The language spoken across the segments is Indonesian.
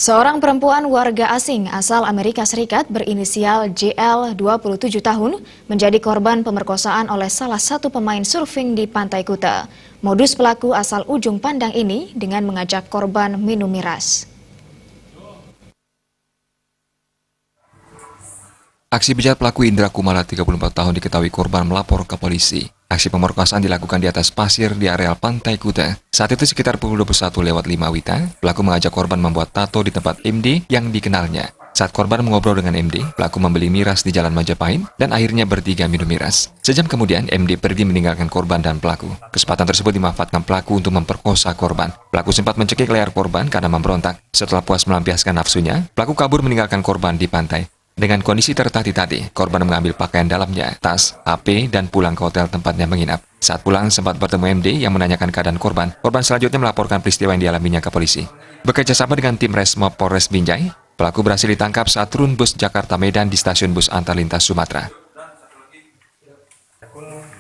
Seorang perempuan warga asing asal Amerika Serikat berinisial JL 27 tahun menjadi korban pemerkosaan oleh salah satu pemain surfing di Pantai Kuta. Modus pelaku asal Ujung Pandang ini dengan mengajak korban minum miras. Aksi bejat pelaku Indra Kumala 34 tahun diketahui korban melapor ke polisi. Aksi pemerkosaan dilakukan di atas pasir di areal Pantai Kuta. Saat itu sekitar pukul 21.05 WITA, pelaku mengajak korban membuat tato di tempat MD yang dikenalnya. Saat korban mengobrol dengan MD, pelaku membeli miras di Jalan Majapahit dan akhirnya bertiga minum miras. Sejam kemudian, MD pergi meninggalkan korban dan pelaku. Kesempatan tersebut dimanfaatkan pelaku untuk memperkosa korban. Pelaku sempat mencekik leher korban karena memberontak. Setelah puas melampiaskan nafsunya, pelaku kabur meninggalkan korban di pantai. Dengan kondisi tertatih-tatih, korban mengambil pakaian dalamnya, tas, HP, dan pulang ke hotel tempatnya menginap. Saat pulang, sempat bertemu MD yang menanyakan keadaan korban. Korban selanjutnya melaporkan peristiwa yang dialaminya ke polisi. Bekerjasama dengan tim Resmob Polres Binjai, pelaku berhasil ditangkap saat turun bus Jakarta Medan di stasiun bus antar lintas Sumatera.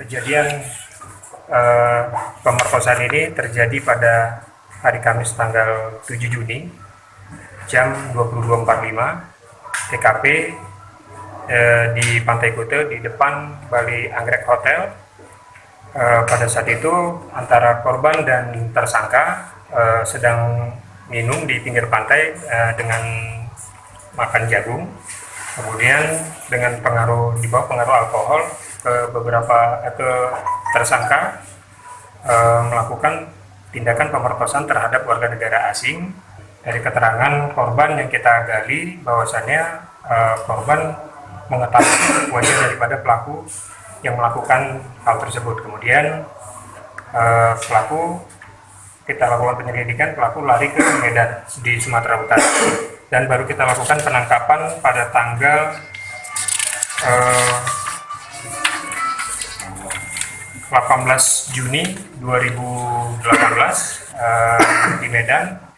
Kejadian pemerkosaan ini terjadi pada hari Kamis tanggal 7 Juni jam 22.45. TKP di Pantai Kuta di depan Bali Anggrek Hotel. Pada saat itu antara korban dan tersangka sedang minum di pinggir pantai dengan makan jagung. Kemudian dengan di bawah pengaruh alkohol ke tersangka melakukan tindakan pemerkosaan terhadap warga negara asing. Dari keterangan korban yang kita gali, bahwasannya korban mengetahui wajah daripada pelaku yang melakukan hal tersebut. Kemudian pelaku kita lakukan penyelidikan, pelaku lari ke Medan di Sumatera Utara. Dan baru kita lakukan penangkapan pada tanggal 18 Juni 2018 di Medan.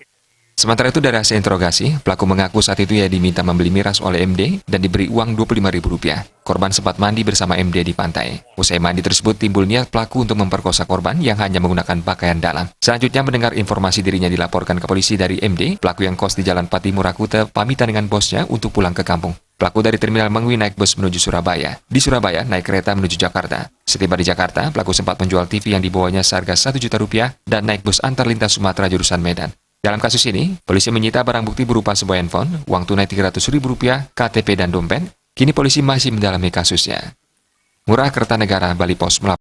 Sementara itu dari hasil interogasi, pelaku mengaku saat itu ia diminta membeli miras oleh MD dan diberi uang Rp25.000. Korban sempat mandi bersama MD di pantai. Usai mandi tersebut timbul niat pelaku untuk memperkosa korban yang hanya menggunakan pakaian dalam. Selanjutnya mendengar informasi dirinya dilaporkan ke polisi dari MD, pelaku yang kos di Jalan Patimura Kuta pamitan dengan bosnya untuk pulang ke kampung. Pelaku dari Terminal Mengwi naik bus menuju Surabaya. Di Surabaya naik kereta menuju Jakarta. Setiba di Jakarta, pelaku sempat menjual TV yang dibawanya seharga Rp1 juta dan naik bus antar lintas Sumatera jurusan Medan. Dalam kasus ini, polisi menyita barang bukti berupa sebuah handphone, uang tunai Rp300.000, KTP dan dompet. Kini polisi masih mendalami kasusnya. Ngurah Kertanegara, Bali Pos melapor.